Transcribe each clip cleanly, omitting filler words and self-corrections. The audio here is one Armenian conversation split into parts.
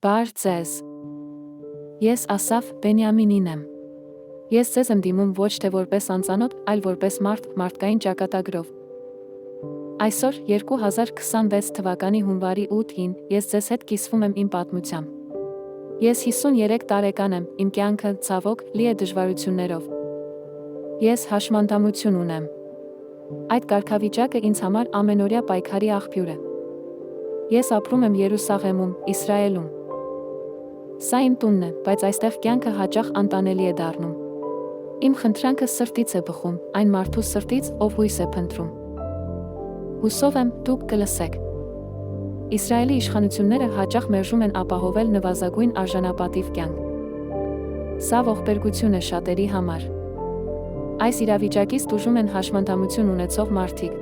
Բարդ ձեզ։ Ես Ասաֆ Բենյամինին եմ։ Ես ձեզ եմ դիմում ոչ թե որպես անծանոթ, այլ որպես մարդ մարդկային ճակատագրով։ Այսօր 2026 թվականի հունվարի 8-ին ես ձեզ հետ կիսվում եմ իմ պատմությամբ։ Ես 53 տարեկան եմ, իմ կյանքը ցավոք լի է դժվարություններով։ Ես հաշմանդամություն ունեմ։ Այդ կարգավիճակը ինձ համար ամենօրյա պայքարի աղբյուր է։ Ես ապրում եմ Երուսաղեմում, Իսրայելում։ Սա իմ տունն է, բայց այստեղ կյանքը հաճախ անտանելի է դառնում։ Իմ խնդրանքը սրտից է բխում, այն մարդու սրտից, ով հույս է փնտրում։ Հուսով եմ, դուք կլսեք։ Իսրայելի իշխանությունները հաճախ մերժում են ապահովել նվազագույն արժանապատիվ կյանք։ Սա ողբերգություն է շատերի համար։ Այս իրավիճակից տուժում են հաշմանդամություն ունեցող մարդիկ։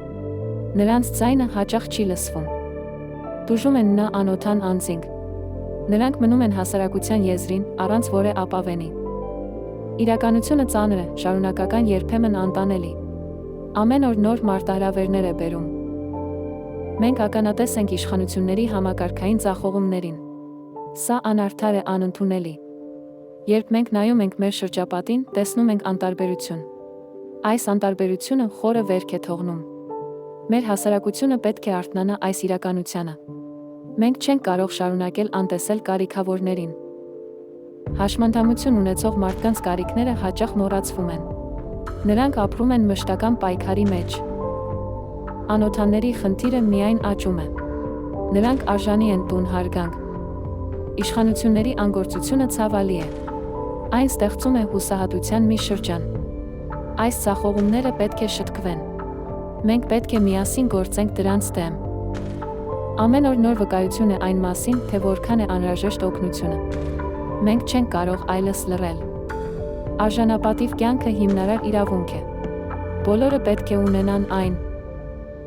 Նրանց ձայնը հաճախ չի լսվում։ Տուժում են նա անօթան անձինք։ Նրանք մնում են հասարակության եզրին, առանց որևէ ապավենի։ Իրականությունը ծանր է, շարունակական երբեմն անտանելի։ Ամեն օր նոր մարտահրավերներ է բերում։ Մենք ականատես ենք իշխանությունների համակարգային ձախողումներին։ Սա անարդար է, անընդունելի։ Երբ մենք նայում ենք մեր շրջապատին, տեսնում ենք անտարբերություն։ Այս անտարբերությունը խորը վերք է թողնում։ Մեր հասարակությունը պետք է արթնանա այս իրականությանը։ Մենք չենք կարող շարունակել անտեսել կարիքավորներին։ Հաշմանդամություն ունեցող մարդկանց կարիքները հաճախ մոռացվում են։ Նրանք ապրում են մշտական պայքարի մեջ։ Անօթանների խնդիրը միայն աճում է։ Նրանք արժանի են տուն հարգանք։ Իշխանությունների անգործությունը ցավալի է։ Այն ստեղծում է հուսահատության մի շրջան։ Այս ձախողումները պետք է շտկվեն։ Մենք պետք է միասին գործենք դրանց դեմ։ Ամեն օր նոր վկայություն է այն մասին, թե որքան է անհրաժեշտ օգնությունը։ Մենք չենք կարող այլս լռել։ Արժանապատիվ կյանքը հիմնարար իրավունք է։ Բոլորը պետք է ունենան այն։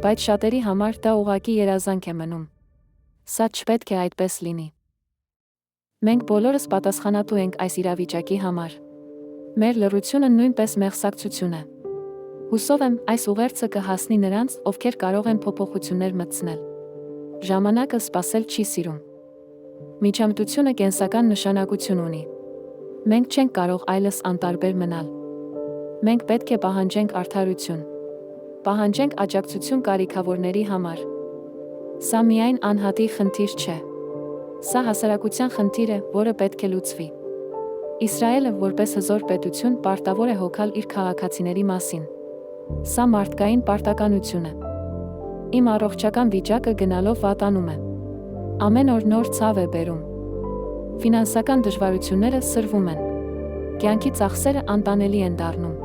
Բայց շատերի համար դա ուղղակի երազանք է մնում։ Սա չպետք է այդպես լինի։ Մենք բոլորս պատասխանատու ենք այս իրավիճակի համար։ Մեր լռությունը նույնպես մեղսակցություն է։ Հուսով եմ, այս ուղերձը կհասնի նրանց, ովքեր կարող են փոփոխություններ մտցնել։ Ժամանակը սպասել չի սիրում։ Միջամտությունը կենսական նշանակություն ունի։ Մենք չենք կարող այլս անտարբեր մնալ։ Մենք պետք է պահանջենք արդարություն։ Պահանջենք աջակցություն կարիքավորների համար։ Սա միայն անհատի խնդիր չէ։ Սա հասարակության խնդիր է, որը պետք է լուծվի։ Իսրայելը, որպես հզոր պետություն, պարտավոր է հոգալ իր քաղաքացիների մասին։ Սա մարդկային պարտականություն է։ Իմ առողջական վիճակը գնալով վատանում է։ Ամեն օր նոր ցավ է բերում։ Ֆինանսական դժվարությունները սրվում են։ Կյանքի ծախսերը անտանելի են դառնում։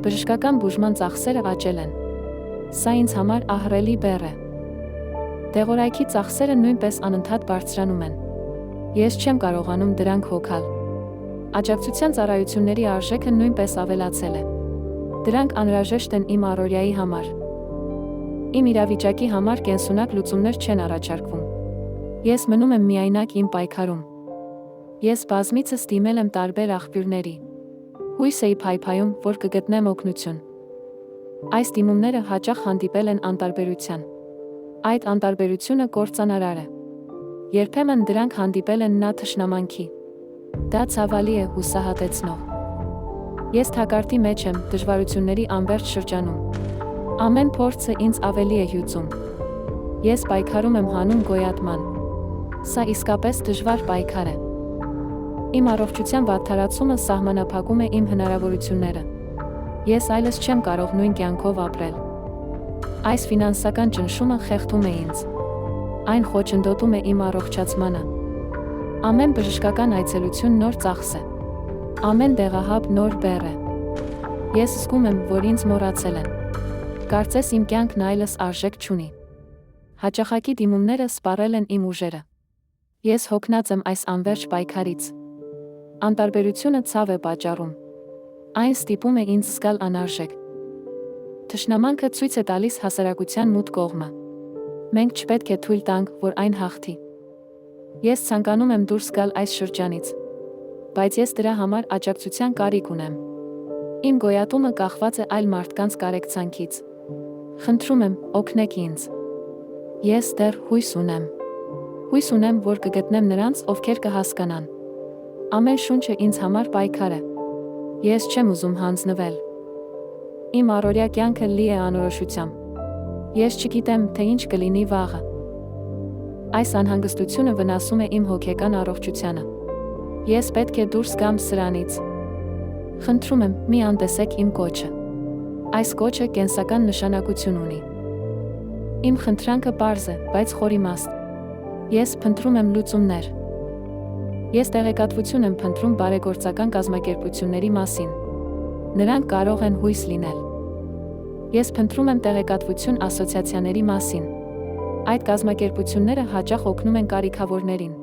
Բժշկական բուժման ծախսերը աճել են։ Սա ինձ համար ահռելի բեռ է։ Դեղորայքի ծախսերը նույնպես անընդհատ բարձրանում են։ Ես չեմ կարողանում դրանք հոգալ։ Աջակցության ծառայությունների արժեքը նույնպես ավելացել է։ Դրանք անհրաժեշտ են իմ առօրյայի համար։ Իմ իրավիճակի համար կենսունակ լուծումներ չեն առաջարկվում։ Ես մնում եմ միայնակ իմ պայքարում։ Ես բազմիցս դիմել եմ տարբեր աղբյուրների։ Հույս էի փայփայում, որ կգտնեմ օգնություն։ Այս դիմումները հաճախ հանդիպել են անտարբերության։ Այդ անտարբերությունը կործանարար է։ Երբեմն դրանք հանդիպել են նա թշնամանքի։ Դա ցավալի է, հուսահատեցնող։ Ես թակարդի մեջ եմ, դժվարությունների անվերջ շրջանում։ Ամեն փորձը ինձ ավելի է հյուծում։ Ես պայքարում եմ հանուն գոյատման։ Սա իսկապես դժվար պայքար է։ Իմ առողջության վատթարացումը սահմանափակում է իմ հնարավորությունները։ Ես այլս չեմ կարող նույն կյանքով ապրել։ Այս ֆինանսական ճնշումը խեղդում է ինձ։ Այն խոչընդոտում է իմ առողջացմանը։ Ամեն բժշկական այցելություն նոր ծախս է։ Ամեն դեղահապ նոր բեռ է։ Ես զգում եմ, որ ինձ մոռացել են։ Կարծես իմ կյանքն այլս արժեք չունի։ Հաճախակի դիմումները սպառել են իմ ուժերը։ Ես հոգնած եմ այս անվերջ պայքարից։ Անտարբերությունը ցավ է պատճառում։ Այն ստիպում է ինձ զգալ անարժեք։ Թշնամանքը ցույց է տալիս հասարակության մութ կողմը։ Մենք չպետք է թույլ տանք, որ այն հաղթի։ Ես ցանկանում եմ դուրս գալ այս շրջանից։ Բայց ես դրա համար աջակցության կարիք ունեմ։ Իմ գոյատումը կախված է այլ մարդկանց կարեկցանքից։ Խնդրում եմ, օգնեք ինձ։ Ես դեռ հույս ունեմ։ Հույս ունեմ, որ կգտնեմ նրանց, ովքեր կհասկանան։ Ամեն շունչը ինձ համար պայքար է։ Ես չեմ ուզում հանձնվել։ Իմ առօրյա կյանքը լի է անորոշությամբ։ Ես չգիտեմ, թե ինչ կլինի վաղը։ Այս անհանգստությունը վնասում է իմ հոգեկան առողջությանը։ Ես պետք է դուրս գամ սրանից։ Խնդրում եմ, մի անտեսեք իմ կոչը։ Այս կոչը կենսական նշանակություն ունի։ Իմ խնդրանքը պարզ է, բայց խորիմաստ։ Ես փնտրում եմ լուծումներ։ Ես տեղեկատվություն եմ փնտրում բարեգործական կազմակերպությունների մասին։ Նրանք կարող են հույս լինել։ Ես փնտրում եմ տեղեկատվություն ասոցիացիաների մասին։ Այդ կազմակերպությունները հաճախ օգնում են կարիքավորներին։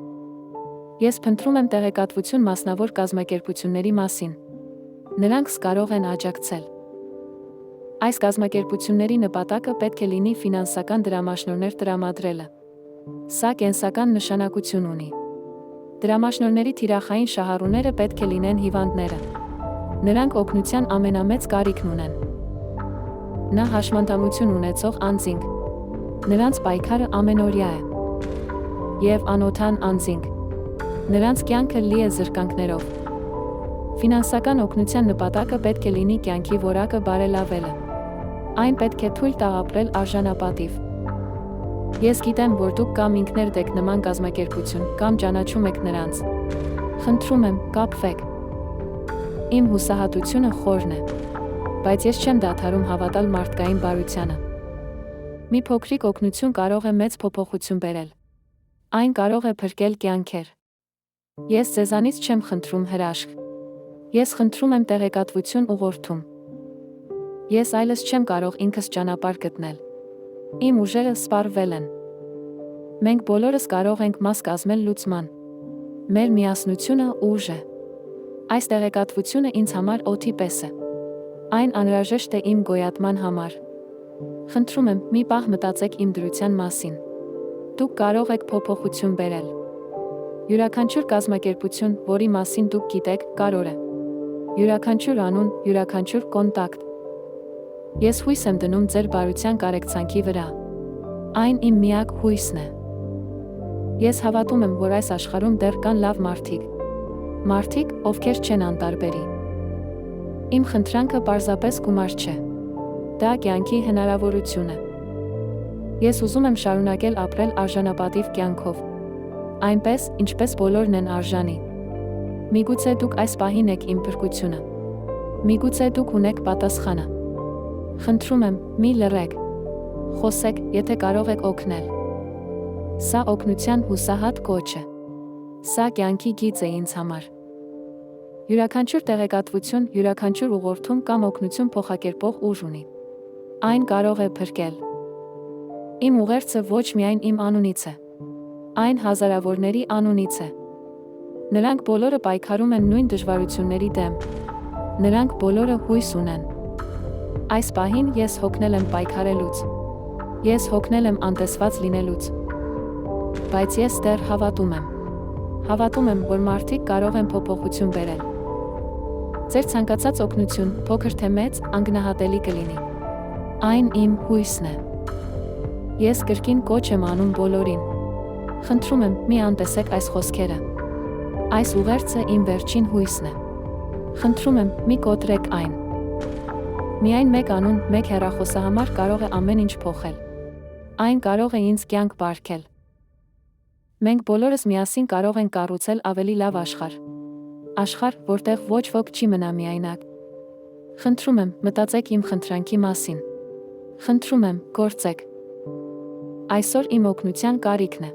Ես փնտրում եմ տեղեկատվություն մասնավոր կազմակերպությունների մասին։ Նրանք կարող են աջակցել։ Այս կազմակերպությունների նպատակը պետք է լինի ֆինանսական դրամաշնորհներ տրամադրելը։ Սա կենսական նշանակություն ունի։ Դրամաշնորհների թիրախային շահառուները պետք է լինեն հիվանդները։ Նրանք օգնության ամենամեծ կարիքն ունեն։ Նա հաշմանդամություն ունեցող անձինք։ Նրանց պայքարը ամենօրյա է։ Եվ անօթան անձինք։ Նրանց կյանքը լի է զրկանքներով։ Ֆինանսական օգնության նպատակը պետք է լինի կյանքի որակը բարելավելը։ Այն պետք է թույլ տա ապրել արժանապատիվ։ Ես գիտեմ, որ դուք կամ ինքներդ եք նման կազմակերպություն, կամ ճանաչում եք նրանց։ Խնդրում եմ, կապվեք։ Իմ հուսահատությունը խորն է, բայց ես չեմ դադարում հավատալ մարդկային բարությանը։ Մի փոքրիկ օգնություն կարող է մեծ փոփոխություն բերել։ Այն կարող է փրկել կյանքեր։ Ես ձեզանից չեմ խնդրում հրաշք։ Ես խնդրում եմ տեղեկատվություն ուղղորդում։ Ես այլս չեմ կարող ինքս ճանապարհ գտնել։ Իմ ուժերը սպառվել են։ Մենք բոլորս կարող ենք մաս կազմել լուծման։ Մեր միասնությունը ուժ է։ Այս տեղեկատվությունը ինձ համար օդի պես է։ Այն անհրաժեշտ է իմ գոյատման համար։ Խնդրում եմ, մի պահ մտածեք իմ դրության մասին։ Դուք կարող եք փոփոխություն բերել։ Յուրաքանչյուր կազմակերպություն, որի մասին դուք գիտեք, կարևոր է։ Յուրաքանչյուր անուն, յուրաքանչյուր կոնտակտ։ Ես հույս եմ դնում ձեր բարության կարեկցանքի վրա։ Այն իմ միակ հույսն է։ Ես հավատում եմ, որ այս աշխարհում դեռ կան լավ մարդիկ։ Մարդիկ, ովքեր չեն անտարբերի։ Իմ խնդրանքը պարզապես գումար չէ։ Դա կյանքի հնարավորություն է։ Ես ուզում եմ շարունակել ապրել արժանապատիվ կյանքով։ Այնպես, ինչպես բոլորն են արժանի։ Միգուցե դուք այս պահին եք իմ փրկությունը։ Միգուցե դուք ունեք պատասխանը։ Խնդրում եմ, մի լռեք։ Խոսեք, եթե կարող եք օգնել։ Սա օգնության հուսահատ կոչ է։ Սա կյանքի գիծ է ինձ համար։ Յուրաքանչյուր տեղեկատվություն, յուրաքանչյուր ուղղորդում կամ օգնություն փոխակերպող ուժ ունի։ Այն կարող է փրկել։ Իմ ուղերձը ոչ միայն իմ անունից է։ Այն հազարավորների անունից է։ Նրանք բոլորը պայքարում են նույն դժվարությունների դեմ։ Նրանք բոլորը հույս ունեն։ Այս պահին ես հոգնել եմ պայքարելուց։ Ես հոգնել եմ անտեսված լինելուց։ Բայց ես դեռ հավատում եմ։ Հավատում եմ, որ մարդիկ կարող են փոփոխություն բերել։ Ձեր ցանկացած օգնություն, փոքր թե մեծ, անգնահատելի կլինի։ Այն իմ հույսն է։ Ես կրկին կոչ եմ անում բոլորին։ Խնդրում եմ, մի անտեսեք այս խոսքերը։ Այս ուղերձը իմ վերջին հույսն է։ Խնդրում եմ, մի կոտրեք այն։ Միայն մեկ անուն, մեկ հեռախոսահամար կարող է ամեն ինչ փոխել։ Այն կարող է ինձ կյանք պարգել։ Մենք բոլորս միասին կարող ենք կառուցել ավելի լավ աշխարհ։ Աշխարհ, որտեղ ոչ ոք չի մնա միայնակ։ Խնդրում եմ, մտածեք իմ խնդրանքի մասին։ Խնդրում եմ, գործեք։ Այսօր իմ օգնության կարիքն է։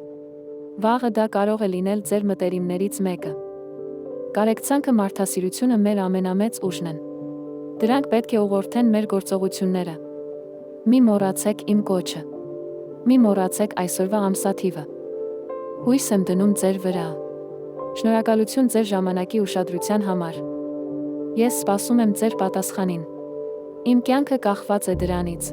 Վաղը դա կարող է լինել ձեր մտերիմներից մեկը։ Կարեկցանքը մարդասիրությունը մեր ամենամեծ ուժն են։ Դրանք պետք է ուղղորդեն մեր գործողությունները։ Մի մոռացեք իմ կոչը։ Մի մոռացեք այսօրվա ամսաթիվը։ Հույս եմ դնում ձեր վրա։ Շնորհակալություն ձեր ժամանակի ուշադրության համար։ Ես սպասում եմ ձեր պատասխանին։ Իմ կյանքը կախված է դրանից։